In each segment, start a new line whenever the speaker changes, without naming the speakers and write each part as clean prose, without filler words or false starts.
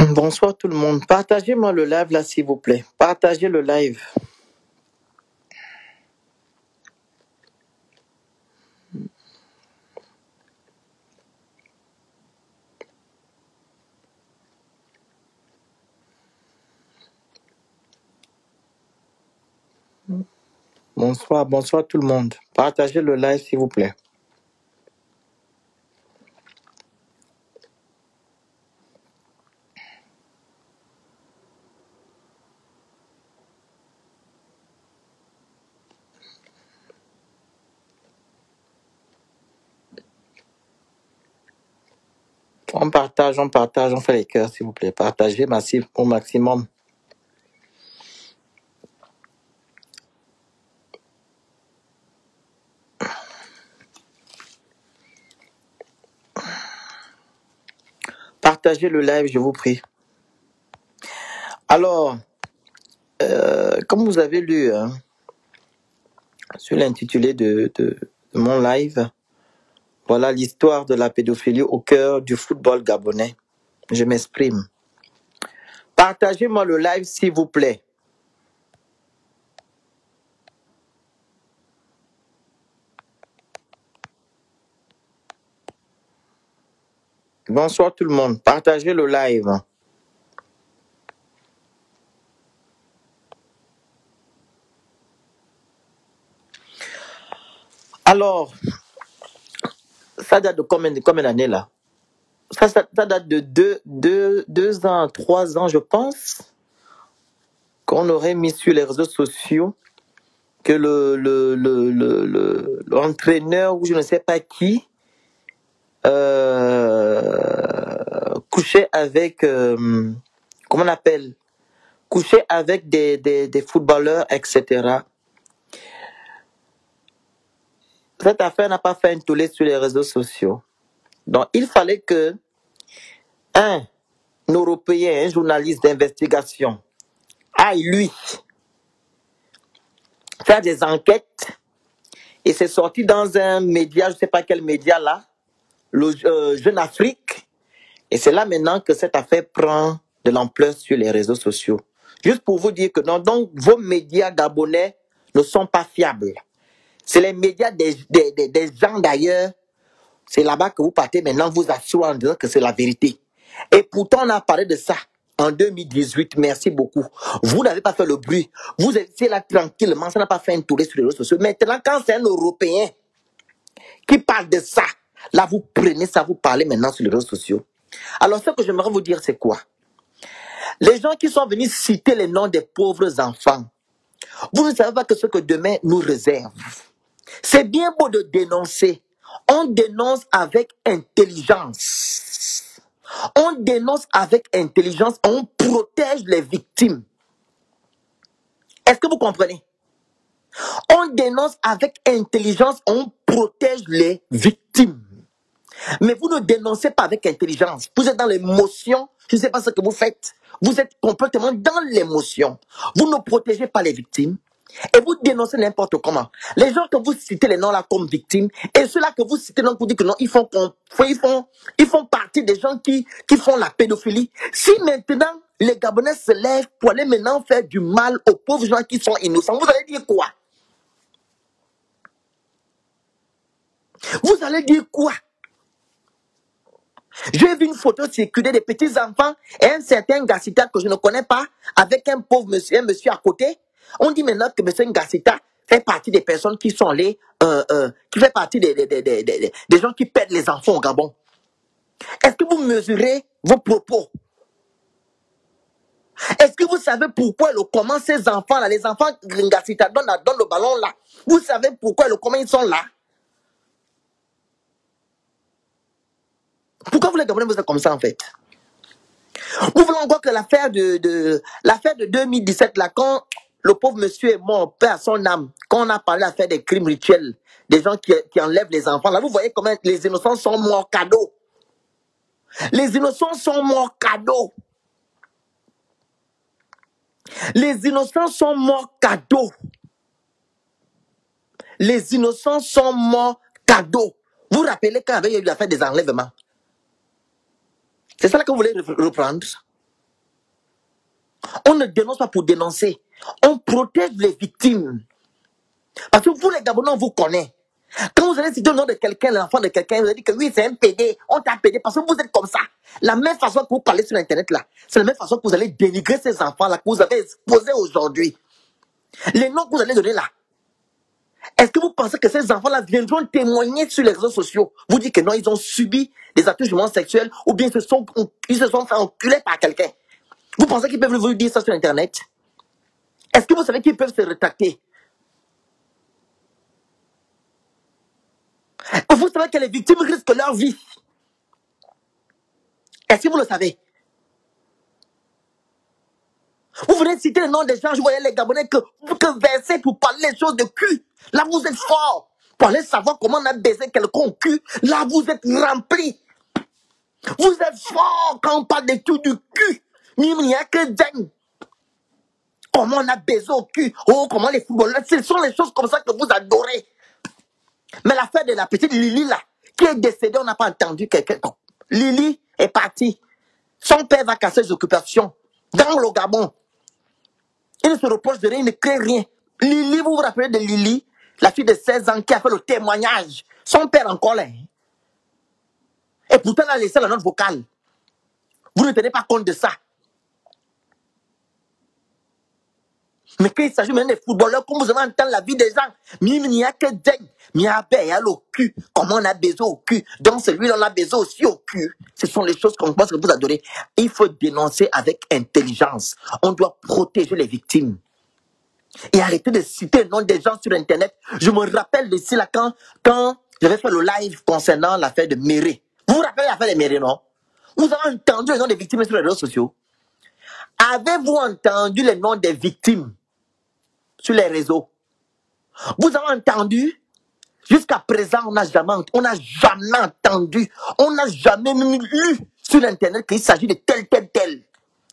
Bonsoir tout le monde. Partagez-moi le live là, s'il vous plaît. Partagez le live. Bonsoir tout le monde. Partagez le live, s'il vous plaît. On partage, on fait les cœurs, s'il vous plaît. Partagez massif au maximum. Partagez le live, je vous prie. Alors, comme vous avez lu sur l'intitulé de mon live, voilà l'histoire de la pédophilie au cœur du football gabonais. Je m'exprime. Partagez-moi le live, s'il vous plaît. Bonsoir tout le monde. Partagez le live. Alors, ça date de combien d'années là? Ça date de deux ans, 3 ans, je pense, qu'on aurait mis sur les réseaux sociaux que l'entraîneur ou je ne sais pas qui couchait avec, comment on appelle, couchait avec des footballeurs, etc. Cette affaire n'a pas fait un tollé sur les réseaux sociaux. Donc, il fallait que un Européen, un journaliste d'investigation, aille, lui, faire des enquêtes. Et c'est sorti dans un média, je ne sais pas quel média là, le Jeune Afrique. Et c'est là maintenant que cette affaire prend de l'ampleur sur les réseaux sociaux. Juste pour vous dire que non, donc vos médias gabonais ne sont pas fiables. C'est les médias des gens d'ailleurs. C'est là-bas que vous partez maintenant vous assurer en disant que c'est la vérité. Et pourtant, on a parlé de ça en 2018. Merci beaucoup. Vous n'avez pas fait le bruit. Vous étiez là tranquillement. Ça n'a pas fait un tour sur les réseaux sociaux. Maintenant, quand c'est un Européen qui parle de ça, là, vous prenez ça, vous parlez maintenant sur les réseaux sociaux. Alors, ce que j'aimerais vous dire, c'est quoi? Les gens qui sont venus citer les noms des pauvres enfants, vous ne savez pas que ce que demain nous réserve. C'est bien beau de dénoncer. On dénonce avec intelligence. On dénonce avec intelligence. On protège les victimes. Est-ce que vous comprenez? On dénonce avec intelligence. On protège les victimes. Mais vous ne dénoncez pas avec intelligence. Vous êtes dans l'émotion. Je ne sais pas ce que vous faites. Vous êtes complètement dans l'émotion. Vous ne protégez pas les victimes. Et vous dénoncez n'importe comment. Les gens que vous citez les noms là comme victimes, et ceux-là que vous citez non, vous dites que non, ils font partie des gens qui font la pédophilie. Si maintenant les Gabonais se lèvent pour aller maintenant faire du mal aux pauvres gens qui sont innocents, vous allez dire quoi? Vous allez dire quoi? J'ai vu une photo circuler des petits enfants et un certain Gassita que je ne connais pas, avec un pauvre monsieur, un monsieur à côté. On dit maintenant que monsieur Gassita fait partie des personnes qui sont allées, qui fait partie des gens qui perdent les enfants au Gabon. Est-ce que vous mesurez vos propos? Est-ce que vous savez pourquoi et comment ces enfants-là, les enfants Gassita donnent le ballon là, vous savez pourquoi et comment ils sont là? Pourquoi vous les Gabonais vous êtes comme ça en fait? Vous voulez encore que l'affaire de 2017, là, quand le pauvre monsieur est mort, paix à son âme, quand on a parlé de l'affaire des crimes rituels, des gens qui enlèvent les enfants, là, vous voyez comment les innocents sont morts cadeaux. Les innocents sont morts cadeaux. Les innocents sont morts cadeaux. Les innocents sont morts cadeaux. Vous vous rappelez quand il y a eu l'affaire des enlèvements? C'est ça là que vous voulez reprendre? On ne dénonce pas pour dénoncer. On protège les victimes. Parce que vous, les Gabonais, on vous connaît. Quand vous allez citer le nom de quelqu'un, l'enfant de quelqu'un, vous allez dire que oui, c'est un PD, on t'a PD, parce que vous êtes comme ça. La même façon que vous parlez sur Internet, là, c'est la même façon que vous allez dénigrer ces enfants-là que vous avez exposés aujourd'hui. Les noms que vous allez donner là, est-ce que vous pensez que ces enfants-là viendront témoigner sur les réseaux sociaux? Vous dites que non, ils ont subi des attouchements sexuels ou bien ils se sont fait enculer par quelqu'un. Vous pensez qu'ils peuvent vous dire ça sur Internet? Est-ce que vous savez qu'ils peuvent se rétracter? Vous savez que les victimes risquent leur vie. Est-ce que vous le savez? Vous venez de citer le nom des gens, je voyais les Gabonais que verser pour parler des choses de cul. Là, vous êtes fort. Pour aller savoir comment on a baisé quelqu'un au cul, là, vous êtes rempli. Vous êtes fort quand on parle de tout du cul. Il n'y a que dingue. Comment on a baisé au cul. Oh, comment les footballeurs. Ce sont les choses comme ça que vous adorez. Mais l'affaire de la petite Lily, là, qui est décédée, on n'a pas entendu quelqu'un. Lily est partie. Son père va casser ses occupations dans le Gabon. Il ne se reproche de rien, il ne crée rien. Lily, vous vous rappelez de Lily, la fille de 16 ans qui a fait le témoignage. Son père encore là. Et pourtant, elle a laissé la note vocale. Vous ne tenez pas compte de ça. Mais quand il s'agit même des footballeurs, comme vous avez entendu la vie des gens, il n'y a que dingue. Il y a au cul. Comment on a baisé au cul. Donc celui-là, on a baisé aussi au cul. Ce sont les choses qu'on pense que vous adorez. Il faut dénoncer avec intelligence. On doit protéger les victimes. Et arrêter de citer le nom des gens sur Internet. Je me rappelle d'ici là quand j'avais fait le live concernant l'affaire de Méré. Vous vous rappelez l'affaire de Méré, non? Vous avez entendu le nom des victimes sur les réseaux sociaux? Avez-vous entendu le nom des victimes sur les réseaux? Vous avez entendu? Jusqu'à présent, on n'a jamais entendu, on n'a jamais même lu sur Internet qu'il s'agit de tel.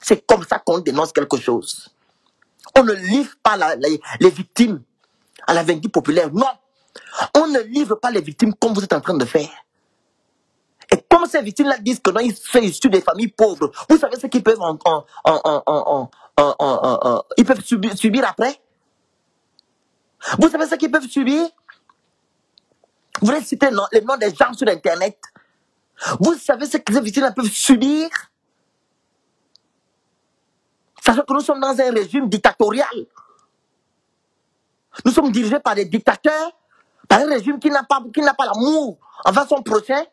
C'est comme ça qu'on dénonce quelque chose. On ne livre pas les victimes à la vindicte populaire. Non, on ne livre pas les victimes comme vous êtes en train de faire. Et comme ces victimes-là disent que non, ils sont issus des familles pauvres, vous savez ce qu'ils peuvent ils peuvent subir après? Vous savez ce qu'ils peuvent subir? Vous voulez citer les noms des gens sur Internet? Vous savez ce que ces victimes peuvent subir? Sachant que nous sommes dans un régime dictatorial. Nous sommes dirigés par des dictateurs, par un régime qui n'a pas l'amour envers son prochain.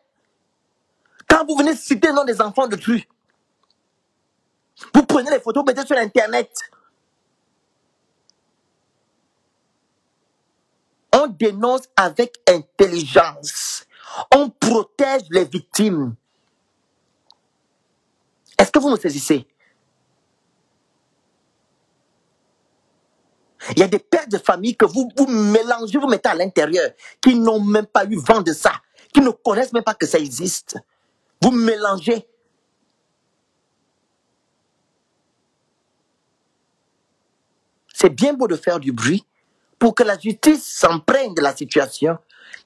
Quand vous venez citer le nom des enfants de Tru, vous prenez les photos, vous mettez sur Internet. On dénonce avec intelligence. On protège les victimes. Est-ce que vous me saisissez? Il y a des pères de famille que vous mélangez, vous mettez à l'intérieur, qui n'ont même pas eu vent de ça, qui ne connaissent même pas que ça existe. Vous mélangez. C'est bien beau de faire du bruit pour que la justice s'emprunte de la situation,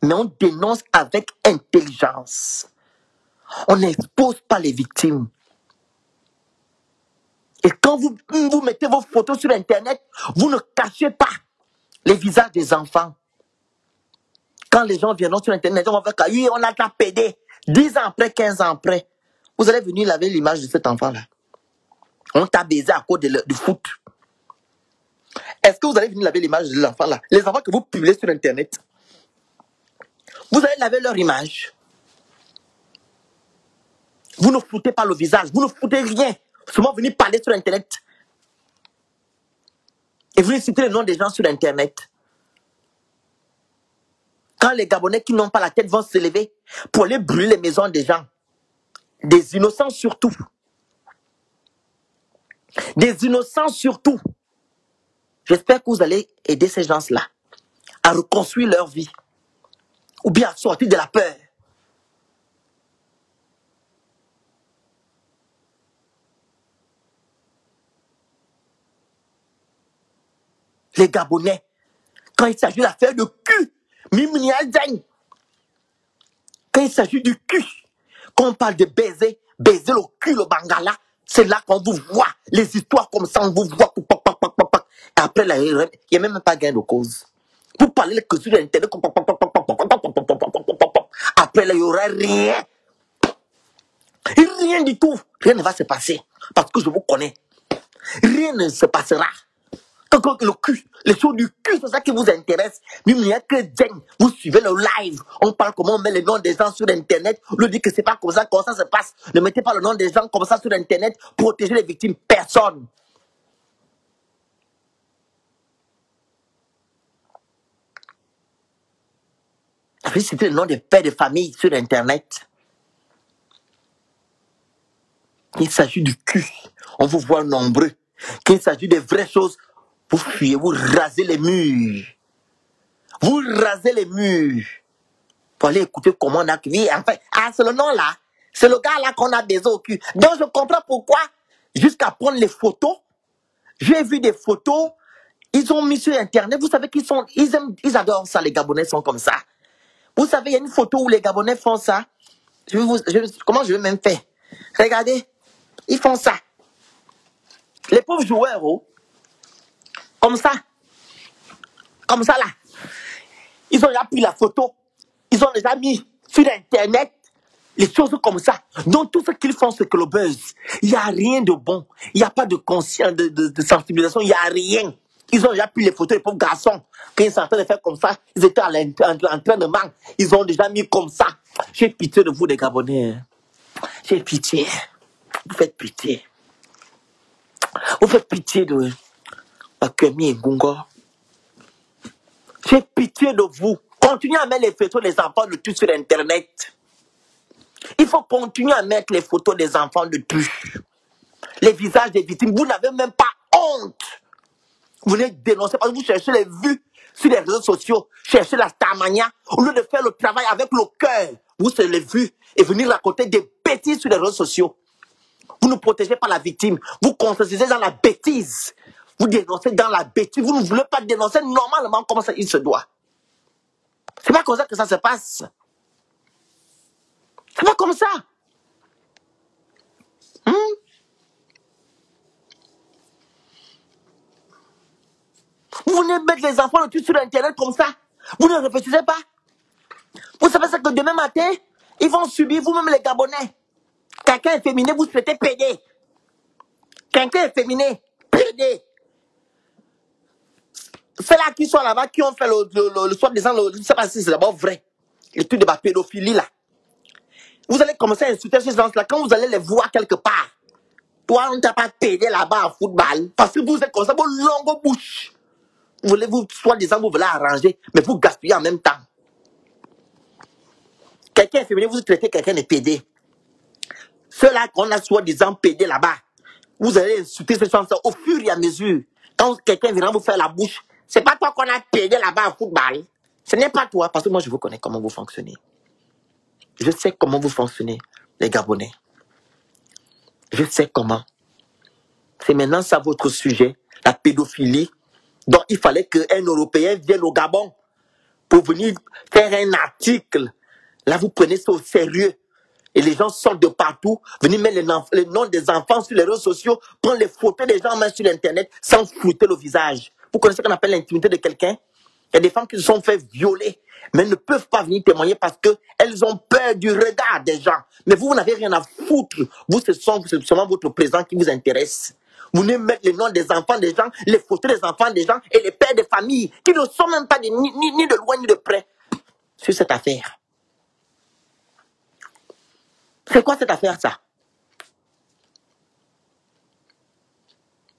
mais on dénonce avec intelligence. On n'expose pas les victimes. Et quand vous mettez vos photos sur Internet, vous ne cachez pas les visages des enfants. Quand les gens viendront sur Internet, on va faire que oui, on a qu'à pédé. 10 ans après, 15 ans après, vous allez venir laver l'image de cet enfant-là. On t'a baisé à cause du foot. Est-ce que vous allez venir laver l'image de l'enfant-là? Les enfants que vous publiez sur Internet, vous allez laver leur image. Vous ne foutez pas le visage, vous ne foutez rien. Seulement venir parler sur Internet. Et vous citez le nom des gens sur Internet. Quand les Gabonais qui n'ont pas la tête vont se lever pour aller brûler les maisons des gens, des innocents surtout. Des innocents surtout. J'espère que vous allez aider ces gens-là à reconstruire leur vie. Ou bien à sortir de la peur. Les Gabonais, quand il s'agit d'affaires de cul, quand il s'agit du cul, quand on parle de baiser le cul, le bangala, C'est là qu'on vous voit. Les histoires comme ça, on vous voit. Et après, là, il n'y a même pas gain de cause. Vous parlez que sur Internet. Après, là, il n'y aura rien. Rien du tout. Rien ne va se passer. Parce que je vous connais. Rien ne se passera. Quand le cul, les choses du cul, c'est ça qui vous intéresse. Mais il n'y a que Jen. Vous suivez le live. On parle comment on met les noms des gens sur Internet. On dit que c'est pas comme ça se passe. Ne mettez pas le nom des gens comme ça sur Internet. Protégez les victimes. Personne. Avez cité le nom des pères de famille sur Internet. Il s'agit du cul. On vous voit nombreux. Qu'il s'agit des vraies choses. Vous fuyez, vous rasez les murs. Vous rasez les murs. Pour aller écouter comment on a cuit. En fait, c'est le nom là. C'est le gars là qu'on a baisé au cul. Donc je comprends pourquoi, jusqu'à prendre les photos, j'ai vu des photos, ils ont mis sur Internet. Vous savez ils adorent ça, les Gabonais sont comme ça. Vous savez, il y a une photo où les Gabonais font ça. Comment je vais même faire? Regardez, ils font ça. Les pauvres joueurs, oh, comme ça là. Ils ont déjà pris la photo. Ils ont déjà mis sur Internet les choses comme ça. Donc tout ce qu'ils font, c'est que le buzz. Il n'y a rien de bon. Il n'y a pas de conscience, de sensibilisation. Il n'y a rien. Ils ont déjà pris les photos des pauvres garçons. Quand ils sont en train de faire comme ça, ils étaient en train de manquer. Ils ont déjà mis comme ça. J'ai pitié de vous, les Gabonais. J'ai pitié. Vous faites pitié. Vous faites pitié de Akemi et Gungo. J'ai pitié de vous. Continuez à mettre les photos des enfants de tout sur Internet. Il faut continuer à mettre les photos des enfants de tout. Les visages des victimes. Vous n'avez même pas honte. Vous venez dénoncer parce que vous cherchez les vues sur les réseaux sociaux. Cherchez la starmania. Au lieu de faire le travail avec le cœur, vous c'est les vues et venir raconter des bêtises sur les réseaux sociaux. Vous ne protégez pas la victime. Vous consistez dans la bêtise. Vous dénoncez dans la bêtise. Vous ne voulez pas dénoncer normalement comme ça il se doit. C'est pas comme ça que ça se passe. C'est pas comme ça. Vous venez mettre les enfants le tout sur Internet comme ça. Vous ne réfléchissez pas. Vous savez ça que demain matin, ils vont subir vous-même les Gabonais. Quelqu'un est féminin, vous souhaitez péder. Quelqu'un est féminin, péder. Ceux-là qui sont là-bas, qui ont fait le soi-disant, je ne sais pas si c'est d'abord vrai, l'étude de la pédophilie là. Vous allez commencer à insulter ces gens-là quand vous allez les voir quelque part. Toi, on ne t'a pas pédé là-bas en football parce que vous êtes comme ça, vos longues bouches. Vous voulez, soi-disant, vous voulez arranger, mais vous gaspillez en même temps. Quelqu'un est féminin, vous traitez quelqu'un de pédé. Ceux-là qu'on a soi-disant pédé là-bas, vous allez insulter ces gens-là au fur et à mesure. Quand quelqu'un viendra vous faire la bouche, c'est pas toi qu'on a pédé là-bas en football. Ce n'est pas toi, parce que moi je vous connais comment vous fonctionnez. Je sais comment vous fonctionnez, les Gabonais. Je sais comment. C'est maintenant ça votre sujet, la pédophilie. Donc il fallait qu'un Européen vienne au Gabon pour venir faire un article. Là, vous prenez ça au sérieux. Et les gens sortent de partout, venir mettre les noms des enfants sur les réseaux sociaux, prendre les photos des gens même sur Internet sans flouter le visage. Vous connaissez ce qu'on appelle l'intimité de quelqu'un? Il y a des femmes qui se sont fait violer, mais elles ne peuvent pas venir témoigner parce qu'elles ont peur du regard des gens. Mais vous n'avez rien à foutre. Vous, c'est seulement votre présent qui vous intéresse. Vous venez mettre les noms des enfants des gens, les photos des enfants des gens et les pères de famille qui ne sont même pas ni de loin ni de près sur cette affaire. C'est quoi cette affaire, ça?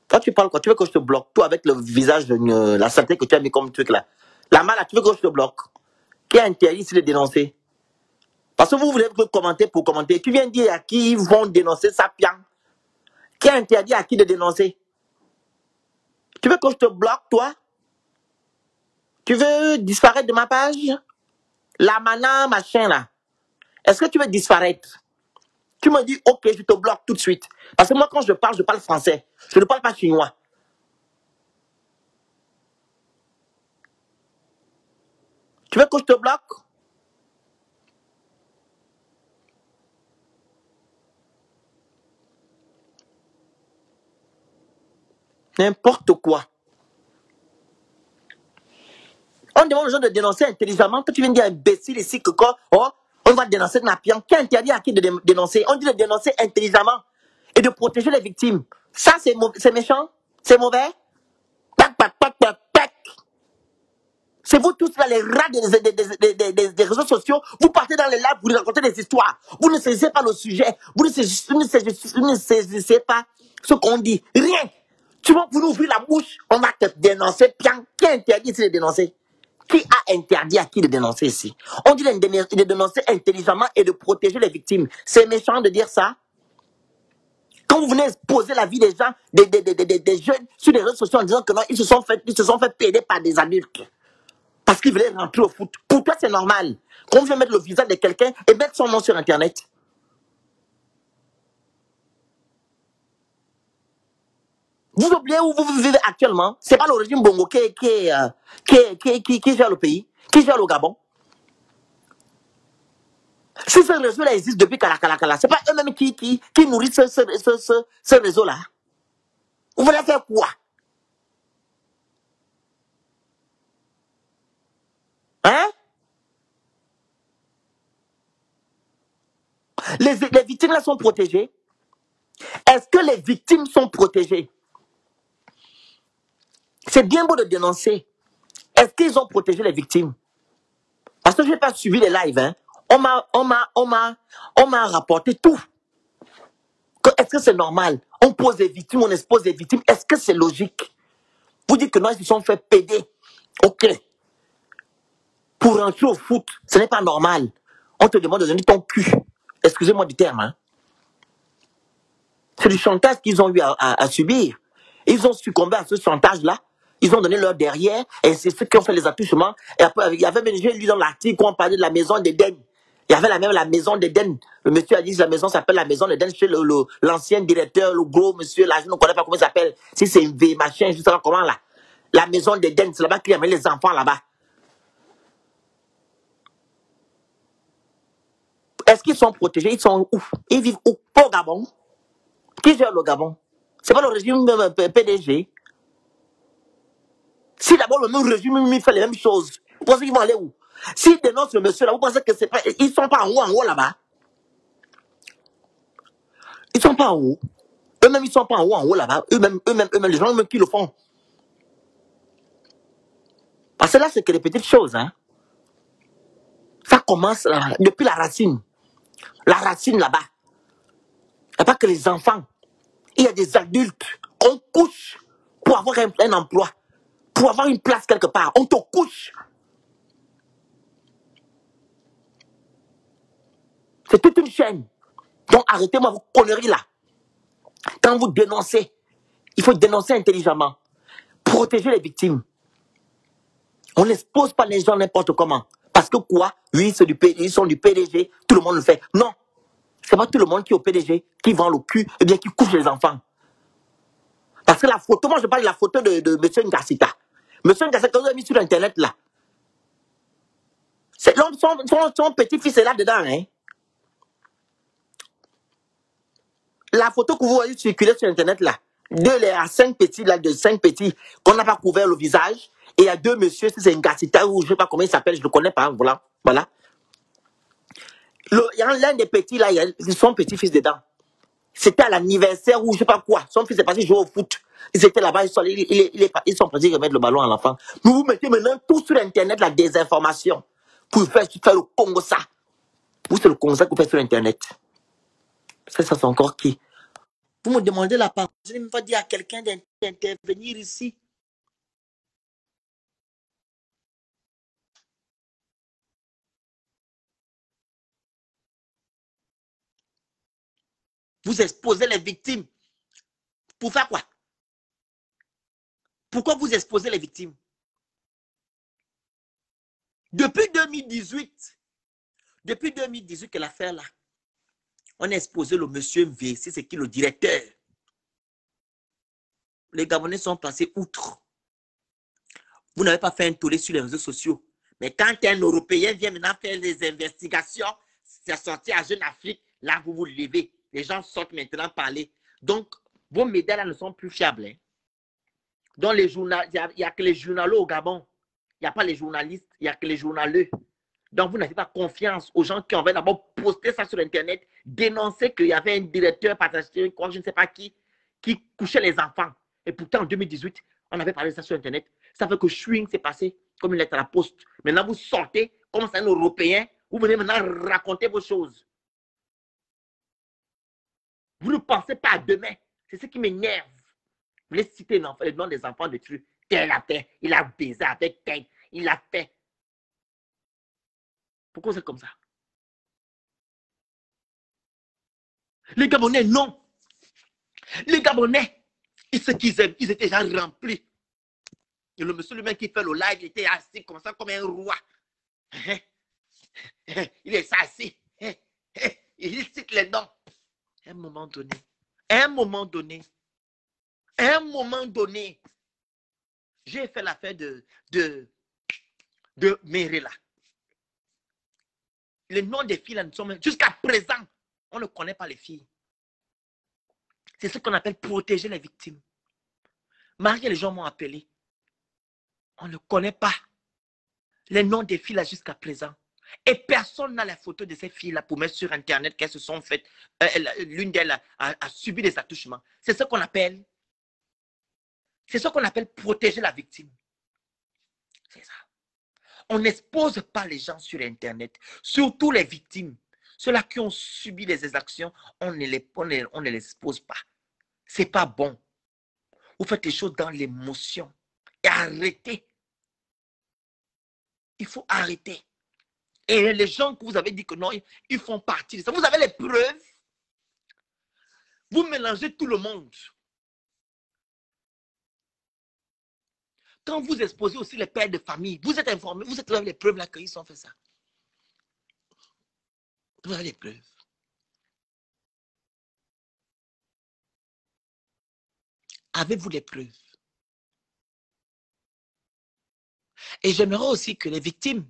Toi, tu parles quoi? Tu veux que je te bloque? Toi, avec le visage, la santé que tu as mis comme truc là. La main là, tu veux que je te bloque? Qui a interdit ici de dénoncer? Parce que vous voulez que commenter pour commenter. Tu viens dire à qui ils vont dénoncer ça, pian. Qui a interdit à qui de dénoncer? Tu veux que je te bloque, toi? Tu veux disparaître de ma page? La mana, machin là. Est-ce que tu veux disparaître? Tu me dis, ok, je te bloque tout de suite. Parce que moi, quand je parle français. Je ne parle pas chinois. Tu veux que je te bloque? N'importe quoi. On demande aux gens de dénoncer intelligemment. Quand tu viens de dire imbécile ici que quoi, oh, on va dénoncer Napian. Qui interdit à qui de dénoncer? On dit de dénoncer intelligemment et de protéger les victimes. Ça, c'est méchant? C'est mauvais? Tac, tac, tac, tac, tac. C'est vous tous là, les rats des réseaux sociaux. Vous partez dans les lives, vous racontez des histoires. Vous ne saisissez pas le sujet. Vous ne saisissez pas ce qu'on dit. Rien. Tu vas vous ouvrir la bouche, on va te dénoncer. Qui interdit ici de dénoncer? Qui a interdit à qui de dénoncer ici? On dit de dénoncer intelligemment et de protéger les victimes. C'est méchant de dire ça. Quand vous venez exposer la vie des gens, des jeunes sur les réseaux sociaux en disant que non, ils se sont fait péder par des adultes. Parce qu'ils voulaient rentrer au foot. Pour toi, c'est normal. Qu'on vient mettre le visage de quelqu'un et mettre son nom sur Internet. Vous oubliez où vous vivez actuellement. C'est pas le régime Bongo qui gère le pays, qui gère le Gabon. Si ce réseau-là existe depuis Kalakala, c'est pas eux-mêmes qui nourrissent ce réseau-là. Vous voulez faire quoi? Hein? Les victimes là sont protégées. Est-ce que les victimes sont protégées? C'est bien beau de dénoncer. Est-ce qu'ils ont protégé les victimes? Parce que je n'ai pas suivi les lives. Hein. On m'a rapporté tout. Est-ce que c'est normal? On pose des victimes, on expose des victimes. Est-ce que c'est logique? Vous dites que non, ils se sont fait péder. Ok. Pour rentrer au foot, ce n'est pas normal. On te demande de donner ton cul. Excusez-moi du terme. Hein. C'est du chantage qu'ils ont eu à subir. Ils ont succombé à ce chantage-là. Ils ont donné leur derrière. Et c'est ceux qui ont fait les attouchements. Et après, il y avait même, j'ai lu dans l'article où on parlait de la maison d'Éden. Il y avait même la maison d'Éden. Le monsieur a dit que la maison s'appelle la maison d'Éden chez l'ancien directeur, le gros monsieur, là, je ne connais pas comment il s'appelle. Si c'est une V machin, je ne sais pas comment là. La maison d'Éden, c'est là-bas qu'il y avait les enfants là-bas. Est-ce qu'ils sont protégés? Ils sont où? Ils vivent où? Pas au Gabon. Qui gère le Gabon? C'est pas le régime PDG. Si d'abord le même régime fait les mêmes choses, vous pensez qu'ils vont aller où? S'ils dénoncent le monsieur là, vous pensez que c'est pas. Ils sont pas en haut là-bas. Ils sont pas en haut. Eux-mêmes, ils sont pas en haut là-bas. Eux-mêmes, les gens même qui le font. Parce que là, c'est que des petites choses, hein. Ça commence là, depuis la racine. La racine là-bas. Il n'y a pas que les enfants. Il y a des adultes. On couche pour avoir un emploi. Pour avoir une place quelque part. On te couche. C'est toute une chaîne. Donc arrêtez-moi vos conneries là. Quand vous dénoncez, il faut dénoncer intelligemment. Protéger les victimes. On n'expose pas les gens n'importe comment. Parce que quoi? Oui, ils sont du PDG, tout le monde le fait. Non. C'est pas tout le monde qui est au PDG, qui vend le cul, et bien qui couche les enfants. Parce que la photo, moi je parle de la photo de M. Ngassita. M. Ngassita, quand vous avez mis sur Internet là, son petit-fils est là-dedans. Hein. La photo que vous voyez circuler sur Internet là, à 5 petits là, de 5 petits, qu'on n'a pas couvert le visage, et il y a 2 messieurs, c'est Ngassita, ou je ne sais pas comment il s'appelle, je ne le connais pas, voilà. Voilà. Il y a l'un des petits là, il y a son petit-fils dedans. C'était à l'anniversaire ou je sais pas quoi. Son fils est parti jouer au foot. Ils étaient là-bas, ils sont partis remettre le ballon à l'enfant. Mais vous mettez maintenant tout sur Internet, la désinformation. Pour faire le Congo ça. Vous, c'est le Congo ça que vous faites sur Internet. Ça c'est encore qui? Vous me demandez la parole. Je n'ai même pas dit à quelqu'un d'intervenir ici. Vous exposez les victimes. Pour faire quoi? Pourquoi vous exposez les victimes? Depuis 2018 que l'affaire là, on a exposé le monsieur V, c'est qui le directeur. Les Gabonais sont passés outre. Vous n'avez pas fait un tollé sur les réseaux sociaux. Mais quand un Européen vient maintenant faire des investigations, c'est sorti à Jeune Afrique, là vous vous levez. Les gens sortent maintenant parler. Donc, vos médias là ne sont plus fiables. Hein. Dans les journaux, il n'y a que les journaux au Gabon. Il n'y a pas les journalistes, il n'y a que les journaleux. Donc, vous n'avez pas confiance aux gens qui ont d'abord posté ça sur Internet, dénoncé qu'il y avait un directeur passager, je ne sais pas qui couchait les enfants. Et pourtant, en 2018, on avait parlé de ça sur Internet. Ça fait que Chewing s'est passé comme une lettre à la poste. Maintenant, vous sortez comme c'est un Européen. Vous venez maintenant raconter vos choses. Vous ne pensez pas à demain. C'est ce qui m'énerve. Vous voulez citer le nom des enfants de trucs. Tel a fait, il a baisé avec tel, il a fait. Pourquoi c'est comme ça? Les Gabonais, non. Les Gabonais, ce qu'ils aiment, ils étaient déjà remplis. Et le monsieur lui-même qui fait le live, il était assis comme ça, comme un roi. Il est assis. Il cite les noms. À un moment donné, j'ai fait l'affaire de Merela. Les noms des filles, là, ne sont même... Jusqu'à présent, on ne connaît pas les filles. C'est ce qu'on appelle protéger les victimes. Marie, les gens m'ont appelé. On ne connaît pas les noms des filles là jusqu'à présent. Et personne n'a la photo de ces filles-là pour mettre sur Internet qu'elles se sont faites. L'une d'elles a subi des attouchements. C'est ce qu'on appelle protéger la victime. C'est ça. On n'expose pas les gens sur Internet, surtout les victimes. Ceux-là qui ont subi des exactions, on ne les expose pas. Ce n'est pas bon. Vous faites les choses dans l'émotion. Et arrêtez. Il faut arrêter. Et les gens que vous avez dit que non, ils font partie de ça. Vous avez les preuves. Vous mélangez tout le monde. Quand vous exposez aussi les pères de famille, vous êtes informés, vous êtes là avec les preuves là qu'ils ont fait ça. Vous avez les preuves. Avez-vous les preuves? Et j'aimerais aussi que les victimes,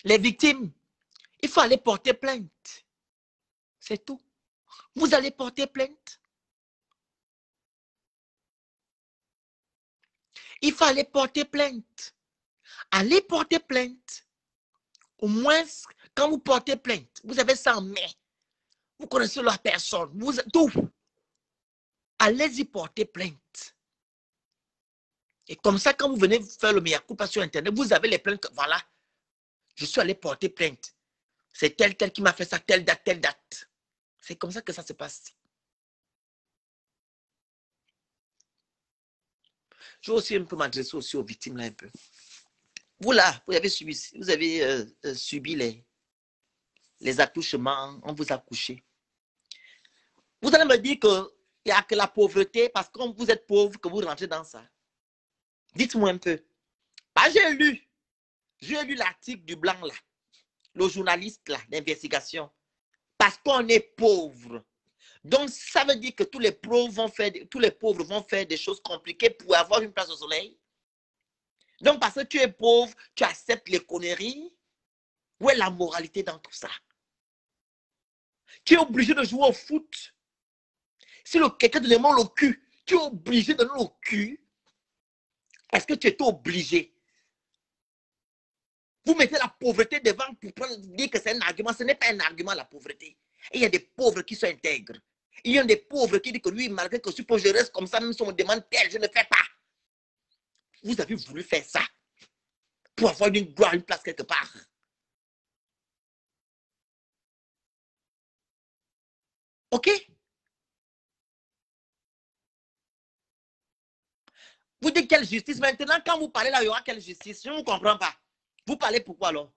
il faut aller porter plainte. C'est tout. Vous allez porter plainte. Il faut aller porter plainte. Allez porter plainte. Au moins, quand vous portez plainte, vous avez ça en main. Vous connaissez la personne. Tout. Allez-y porter plainte. Et comme ça, quand vous venez faire le mea culpa sur Internet, vous avez les plaintes. Voilà. Je suis allé porter plainte. C'est tel qui m'a fait ça, telle date. C'est comme ça que ça se passe. Je vais aussi un peu m'adresser aussi aux victimes là un peu. Vous là, vous avez subi les attouchements, on vous a couché. Vous allez me dire qu'il n'y a que la pauvreté, parce que quand vous êtes pauvre, que vous rentrez dans ça. Dites-moi un peu. Bah, j'ai lu l'article du blanc là, le journaliste là, d'investigation. Parce qu'on est pauvre. Donc, ça veut dire que tous les pauvres vont faire des choses compliquées pour avoir une place au soleil. Donc, parce que tu es pauvre, tu acceptes les conneries. Où est la moralité dans tout ça? Tu es obligé de jouer au foot. Si quelqu'un te demande le cul, tu es obligé de donner le cul. Est-ce que tu es obligé? Vous mettez la pauvreté devant pour dire que c'est un argument. Ce n'est pas un argument, la pauvreté. Et il y a des pauvres qui sont intègres. Il y a des pauvres qui disent que lui, malgré que je reste comme ça, même si on me demande tel, je ne fais pas. Vous avez voulu faire ça pour avoir une gloire, une place quelque part. OK? Vous dites quelle justice? Maintenant, quand vous parlez là, il y aura quelle justice? Je ne vous comprends pas. Vous parlez pourquoi alors?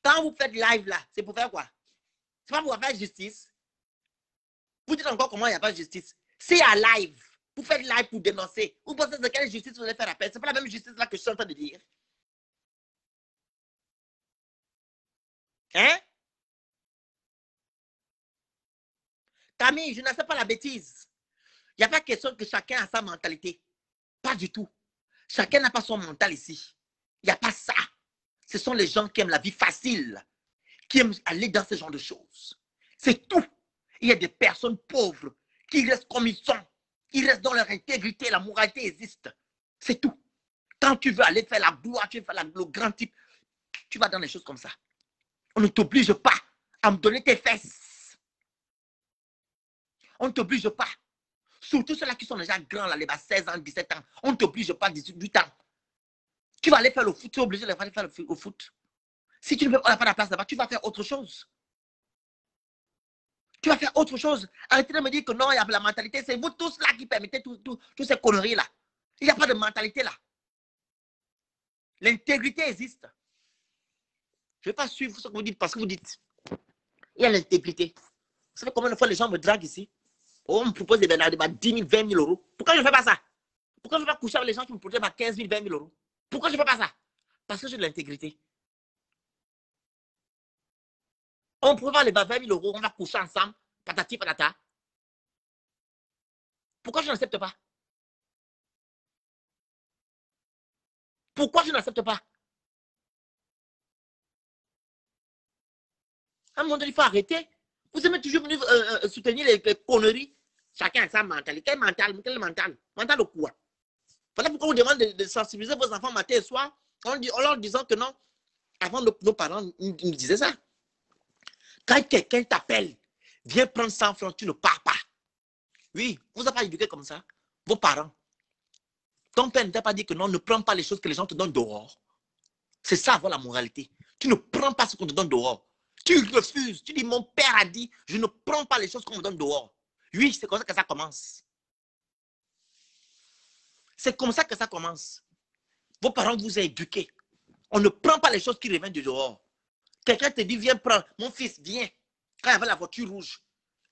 Quand vous faites live là, c'est pour faire quoi? C'est pas pour faire justice. Vous dites encore comment il n'y a pas de justice. C'est à live. Vous faites live pour dénoncer. Vous pensez de quelle justice vous allez faire appel? Ce n'est pas la même justice là que je suis en train de dire. Hein? Camille, je n'accepte pas la bêtise. Il n'y a pas question que chacun a sa mentalité. Pas du tout. Chacun n'a pas son mental ici. Il n'y a pas ça. Ce sont les gens qui aiment la vie facile, qui aiment aller dans ce genre de choses. C'est tout. Il y a des personnes pauvres qui restent comme ils sont. Ils restent dans leur intégrité, la moralité existe. C'est tout. Quand tu veux aller faire la gloire, tu veux faire le grand type, tu vas dans les choses comme ça. On ne t'oblige pas à me donner tes fesses. On ne t'oblige pas. Surtout ceux-là qui sont déjà grands, là, les 16 ans, 17 ans. On ne t'oblige pas 18 ans. Tu vas aller faire le foot, tu es obligé d'aller faire le foot. Si tu ne veux pas la place là-bas, tu vas faire autre chose. Tu vas faire autre chose. Arrêtez de me dire que non, il y a la mentalité. C'est vous tous là qui permettez toutes ces conneries-là. Il n'y a pas de mentalité là. L'intégrité existe. Je ne vais pas suivre ce que vous dites parce que vous dites. Il y a l'intégrité. Vous savez combien de fois les gens me draguent ici? Oh, on me propose des 10 000, 20 000 euros. Pourquoi je ne fais pas ça? Pourquoi je ne vais pas coucher avec les gens qui me proposent 15 000, 20 000 euros? Pourquoi je ne fais pas ça? Parce que j'ai de l'intégrité. On peut pas les 20 000 euros, on va coucher ensemble, patati patata. Pourquoi je n'accepte pas? Pourquoi je n'accepte pas? À un moment donné, il faut arrêter. Vous aimez toujours venir soutenir les conneries. Chacun a sa mentalité. Quel mental? Mental de quoi? Voilà pourquoi on demande de sensibiliser vos enfants matin et soir en leur disant que non. Avant, nos parents nous disaient ça. Quand quelqu'un t'appelle, viens prendre 100 francs, tu ne pars pas. Oui, vous n'avez pas éduqué comme ça. Vos parents. Ton père ne t'a pas dit que non, ne prends pas les choses que les gens te donnent dehors. C'est ça, avoir la moralité. Tu ne prends pas ce qu'on te donne dehors. Tu refuses. Tu dis, mon père a dit, je ne prends pas les choses qu'on me donne dehors. Oui, c'est comme ça que ça commence. C'est comme ça que ça commence. Vos parents vous ont éduqués. On ne prend pas les choses qui reviennent de dehors. Quelqu'un te dit, viens prendre. Mon fils, viens. Quand il y avait la voiture rouge,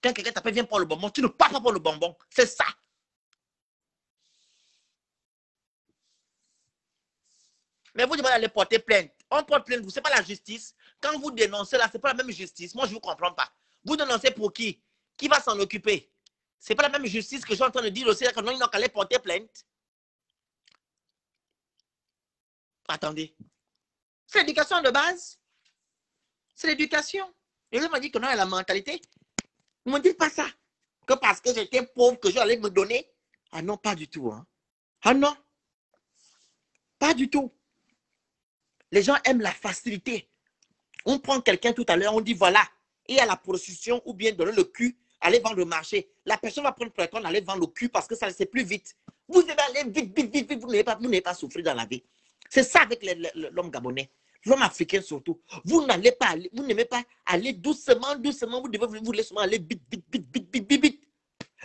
quand quelqu'un t'appelle, viens prendre le bonbon, tu ne pars pas pour le bonbon. C'est ça. Mais vous devez aller porter plainte. On porte plainte, vous, ce n'est pas la justice. Quand vous dénoncez là, ce n'est pas la même justice. Moi, je ne vous comprends pas. Vous dénoncez pour qui? Qui va s'en occuper? Ce n'est pas la même justice que je suis en train de dire aussi, que non, ils n'ont qu'à aller porter plainte. Attendez. C'est l'éducation de base. C'est l'éducation. Et ils m'ont dit que non, il y a la mentalité. Ne me dites pas ça. Que parce que j'étais pauvre, que j'allais me donner. Ah non, pas du tout. Hein. Ah non. Pas du tout. Les gens aiment la facilité. On prend quelqu'un tout à l'heure, on dit voilà, il y a la prostitution ou bien donner le cul, aller vendre le marché. La personne va prendre le temps d'aller vendre le cul parce que ça c'est plus vite. Vous devez aller vite, vite, vite, vite. Vous n'avez pas souffrir dans la vie. C'est ça avec l'homme gabonais, l'homme africain surtout. Vous n'allez pas aller, vous n'aimez pas aller doucement, doucement. Vous devez vous laisser aller vite, vite, vite, vite, vite, vite, vite.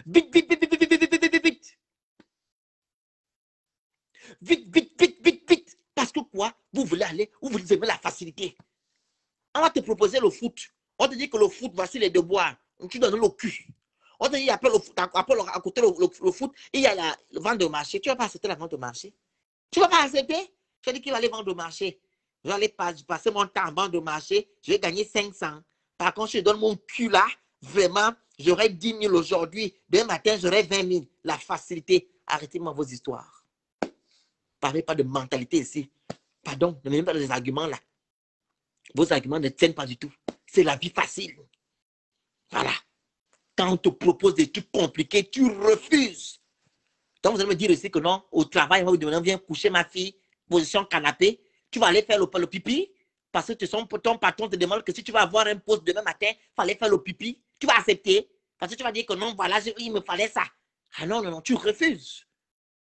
Vite, vite, vite, vite, vite, vite, vite, vite, vite. Vite, vite, vite, vite, vite. Parce que quoi? Vous voulez aller où vous aimez la facilité. On va te proposer le foot. On te dit que le foot, voici les devoirs. Tu donnes le cul. On te dit après le foot, après à côté le foot, il y a la vente de marché. Tu ne vas pas accepter la vente de marché. Tu ne vas pas accepter. Je dis qu'il va aller vendre au marché. Je vais aller passer mon temps en vente de marché. Je vais gagner 500. Par contre, je donne mon cul là. Vraiment, j'aurai 10 000 aujourd'hui. Demain matin, j'aurai 20 000. La facilité. Arrêtez-moi vos histoires. Parlez pas de mentalité ici. Pardon, ne même pas des arguments là. Vos arguments ne tiennent pas du tout. C'est la vie facile. Voilà. Quand on te propose des trucs compliqués, tu refuses. Donc, vous allez me dire ici que non, au travail, on va vous demander, viens coucher ma fille, position canapé. Tu vas aller faire le pipi parce que ton patron te demande que si tu vas avoir un poste demain matin, il fallait faire le pipi. Tu vas accepter parce que tu vas dire que non, voilà, il me fallait ça. Ah non, non, non, tu refuses.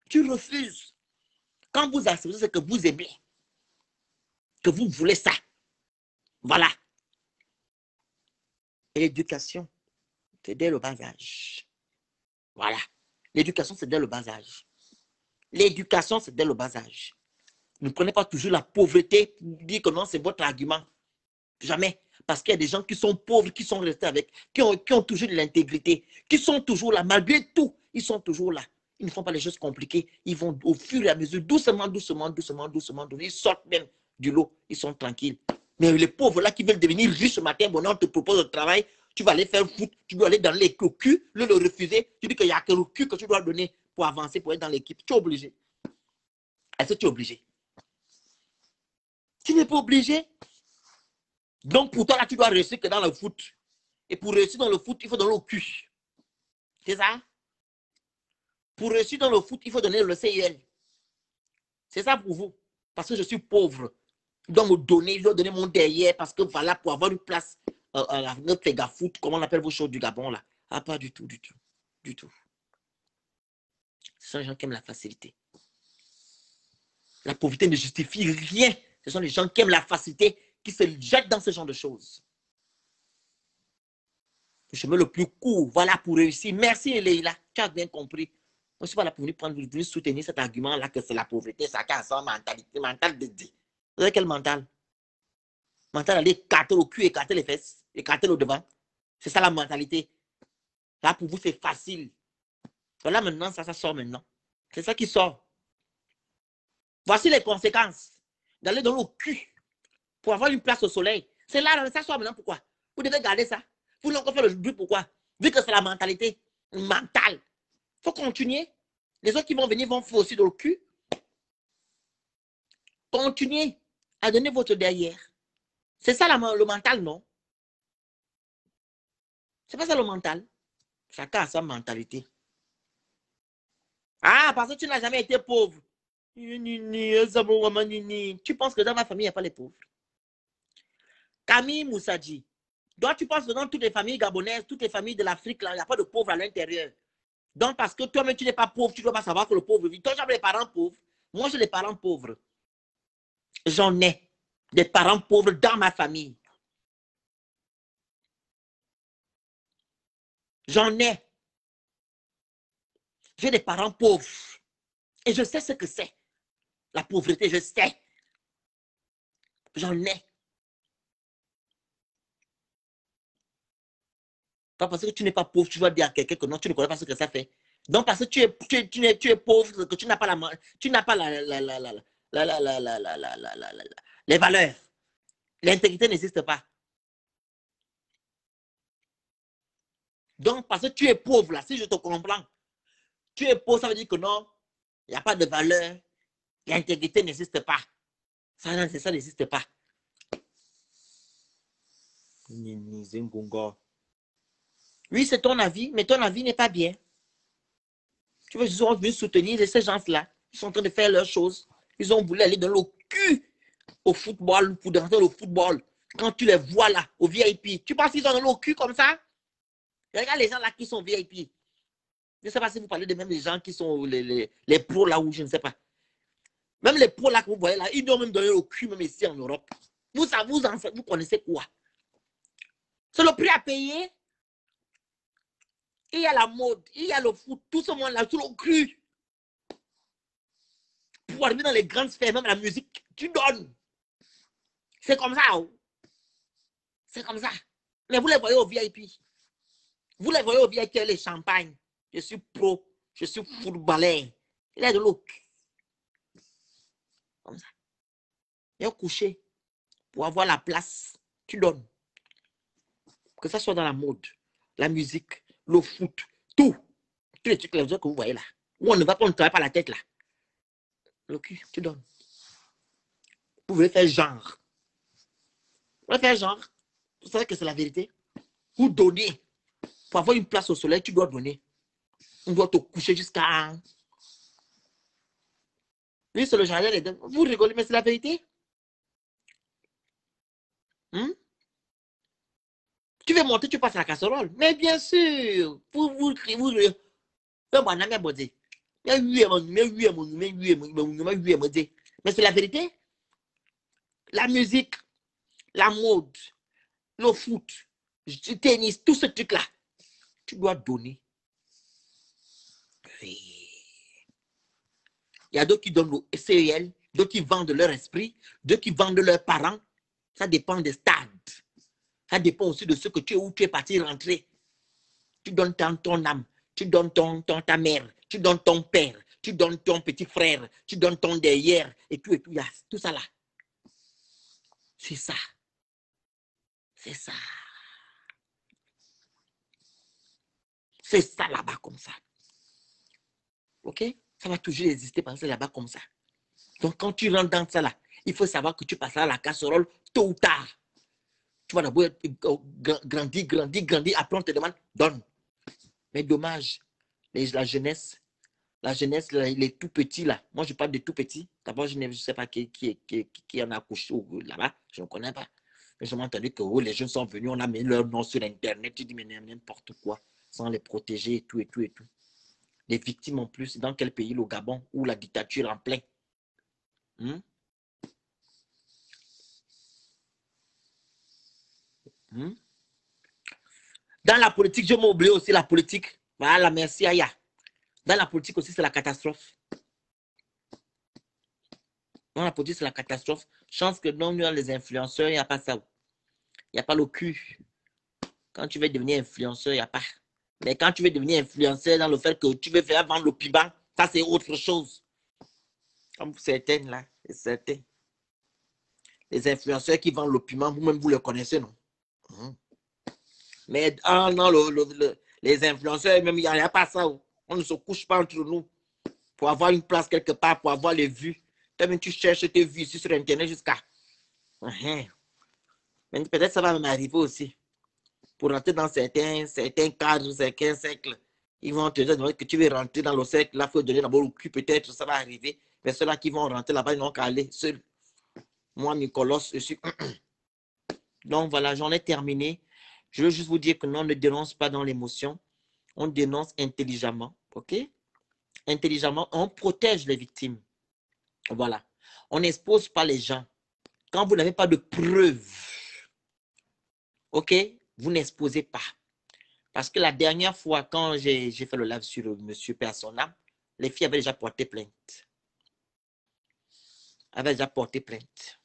Tu refuses. Quand vous acceptez, c'est que vous aimez, que vous voulez ça. Voilà. Et l'éducation, c'est dès le bas âge. Voilà. L'éducation, c'est dès le bas âge. L'éducation, c'est dès le bas âge. Ne prenez pas toujours la pauvreté pour dire que non, c'est votre argument. Jamais. Parce qu'il y a des gens qui sont pauvres, qui sont restés avec, qui ont toujours de l'intégrité, qui sont toujours là. Malgré tout, ils sont toujours là. Ils ne font pas les choses compliquées. Ils vont au fur et à mesure, doucement, doucement, doucement, doucement. Ils sortent même du lot. Ils sont tranquilles. Mais les pauvres là qui veulent devenir riches ce matin, bon, on te propose un travail, tu vas aller faire foot, tu dois aller dans les cul, le refuser. Tu dis qu'il n'y a que le cul que tu dois donner pour avancer, pour être dans l'équipe. Tu es obligé. Est-ce que tu es obligé? Tu n'es pas obligé. Donc pour toi là, tu dois réussir que dans le foot. Et pour réussir dans le foot, il faut donner le cul. C'est ça? Pour réussir dans le foot, il faut donner le CIL. C'est ça pour vous. Parce que je suis pauvre. Je dois me donner, je dois donner mon derrière parce que voilà, pour avoir une place à notre Lega Foot, comment on appelle vos choses du Gabon là? Ah, pas du tout, du tout. Du tout. Ce sont les gens qui aiment la facilité. La pauvreté ne justifie rien. Ce sont les gens qui aiment la facilité qui se jettent dans ce genre de choses. Le chemin le plus court, voilà pour réussir. Merci Leïla, tu as bien compris. Je ne suis pas là pour venir soutenir cet argument-là que c'est la pauvreté, ça casse sa mentalité, mentale de dire. Vous avez quel mental? Mental d'aller écarter le cul, écarter les fesses, écarter le devant. C'est ça la mentalité. Là, pour vous, c'est facile. Voilà maintenant, ça sort maintenant. C'est ça qui sort. Voici les conséquences d'aller dans le cul pour avoir une place au soleil. C'est là, ça sort maintenant. Pourquoi? Vous devez garder ça. Vous n'avez encore fait le but, pourquoi? Vu que c'est la mentalité mentale. Il faut continuer. Les autres qui vont venir vont faire aussi dans le cul. Continuez à donner votre derrière. C'est ça le mental, non? C'est pas ça le mental. Chacun a sa mentalité. Ah, parce que tu n'as jamais été pauvre. Tu penses que dans ma famille, il n'y a pas les pauvres. Camille Moussadji. Donc, tu penses que dans toutes les familles gabonaises, toutes les familles de l'Afrique, il n'y a pas de pauvres à l'intérieur. Donc, parce que toi-même, tu n'es pas pauvre, tu ne dois pas savoir que le pauvre vit. Toi, j'ai des parents pauvres. Moi, j'ai des parents pauvres. J'en ai des parents pauvres dans ma famille. J'en ai. J'ai des parents pauvres. Et je sais ce que c'est. La pauvreté, je sais. J'en ai. Pas parce que tu n'es pas pauvre, tu vas dire à quelqu'un que non, tu ne connais pas ce que ça fait. Donc, parce que tu es pauvre, que tu n'as pas les valeurs. L'intégrité n'existe pas. Donc, parce que tu es pauvre, là, si je te comprends, tu es pauvre, ça veut dire que non, il n'y a pas de valeur, l'intégrité n'existe pas. Ça n'existe pas. Oui, c'est ton avis, mais ton avis n'est pas bien. Tu veux juste venir soutenir ces gens-là. Ils sont en train de faire leurs choses. Ils ont voulu aller dans le cul au football, pour danser le football. Quand tu les vois là, au VIP, tu penses qu'ils sont dans le cul comme ça? Regarde les gens là qui sont VIP. Je ne sais pas si vous parlez de même des gens qui sont les pros là où je ne sais pas. Même les pros là que vous voyez là, ils doivent même donner le cul même ici en Europe. Vous connaissez quoi? C'est le prix à payer. Il y a la mode, il y a le foot, tout ce monde-là, tout le cul. Pour arriver dans les grandes sphères, même la musique, tu donnes. C'est comme ça. Oh. C'est comme ça. Mais vous les voyez au VIP. Vous les voyez au VIP, les champagnes. Je suis pro, je suis footballeur. Il est de l'eau. Comme ça. Et au coucher, pour avoir la place, tu donnes. Que ça soit dans la mode, la musique, le foot, tout. Tous les trucs que vous voyez là. Où on ne va pas, on ne travaille pas la tête là. Le cul, tu donnes. Vous voulez faire genre. Vous voulez faire genre. Vous savez que c'est la vérité. Vous donnez. Pour avoir une place au soleil, tu dois donner. On doit te coucher jusqu'à... Oui, c'est le jardin. Vous rigolez, mais c'est la vérité. Tu veux monter, tu passes à la casserole. Mais bien sûr. Mais c'est la vérité. La musique, la mode, le foot, le tennis, tout ce truc-là, tu dois donner. Il y a d'autres qui donnent le CEL, d'autres qui vendent leur esprit, d'autres qui vendent leurs parents. Ça dépend des stades. Ça dépend aussi de ce que tu es, où tu es parti rentrer. Tu donnes ton âme, tu donnes ta mère, tu donnes ton père, tu donnes ton petit frère, tu donnes ton derrière, et tout, tout ça là. C'est ça. C'est ça. C'est ça là-bas comme ça. Ok? Ça va toujours exister parce que c'est là-bas comme ça. Donc quand tu rentres dans ça là, il faut savoir que tu passeras à la casserole tôt ou tard. Tu vas d'abord grandir. Après on te demande, donne. Mais dommage, la jeunesse La jeunesse, là, il est tout petit là. Moi, je parle de tout petit. D'abord, je ne sais pas qui en a accouché là-bas. Je ne connais pas. Mais je m'ai entendu que oh, les jeunes sont venus, on a mis leur nom sur Internet. Tu dis, mais n'importe quoi, sans les protéger et tout, et tout, et tout. Les victimes en plus, dans quel pays? Le Gabon, où la dictature en plein. Hmm? Hmm? Dans la politique, je m'ai oublié aussi la politique. Voilà, merci Aya. Dans la politique aussi, c'est la catastrophe. Dans la politique, c'est la catastrophe. Chance que non, nous, les influenceurs, il n'y a pas ça. Il n'y a pas le cul. Quand tu veux devenir influenceur, il n'y a pas. Mais quand tu veux devenir influenceur dans le fait que tu veux faire vendre le piment, ça, c'est autre chose. Comme certaines, là, certains. Les influenceurs qui vendent le piment, vous-même, vous le connaissez, non? Mais non, les influenceurs, même, il n'y a pas ça. On ne se couche pas entre nous pour avoir une place quelque part, pour avoir les vues. Toi-même, tu cherches tes vues ici sur Internet jusqu'à... Mais peut-être ça va m'arriver aussi. Pour rentrer dans certains cadres, certains cercles, ils vont te dire que tu veux rentrer dans le cercle, là, il faut donner d'abord le cul, peut-être, ça va arriver. Mais ceux-là qui vont rentrer là-bas, ils n'ont qu'à aller seuls. Moi, Nicolas, je suis... Donc voilà, j'en ai terminé. Je veux juste vous dire que non, on ne dénonce pas dans l'émotion. On dénonce intelligemment, ok? Intelligemment, on protège les victimes. Voilà. On n'expose pas les gens. Quand vous n'avez pas de preuves, ok? Vous n'exposez pas. Parce que la dernière fois, quand j'ai fait le live sur Monsieur Persona, les filles avaient déjà porté plainte. Avaient déjà porté plainte.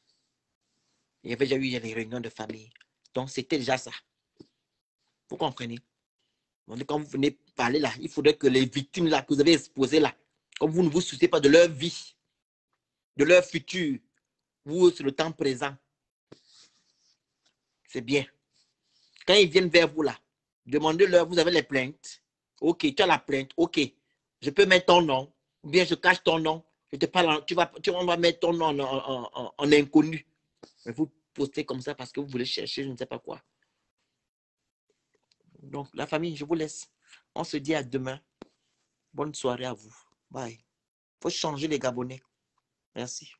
Il y avait déjà eu des réunions de famille. Donc, c'était déjà ça. Vous comprenez? Donc, quand vous venez parler là, il faudrait que les victimes là, que vous avez exposées là, comme vous ne vous souciez pas de leur vie, de leur futur, vous, c'est le temps présent. C'est bien. Quand ils viennent vers vous là, demandez-leur, vous avez les plaintes. Ok, tu as la plainte. Ok, je peux mettre ton nom. Ou bien je cache ton nom. Je te parle, tu vas mettre ton nom en inconnu. Mais vous postez comme ça parce que vous voulez chercher, je ne sais pas quoi. Donc, la famille, je vous laisse. On se dit à demain. Bonne soirée à vous. Bye. Il faut changer les Gabonais. Merci.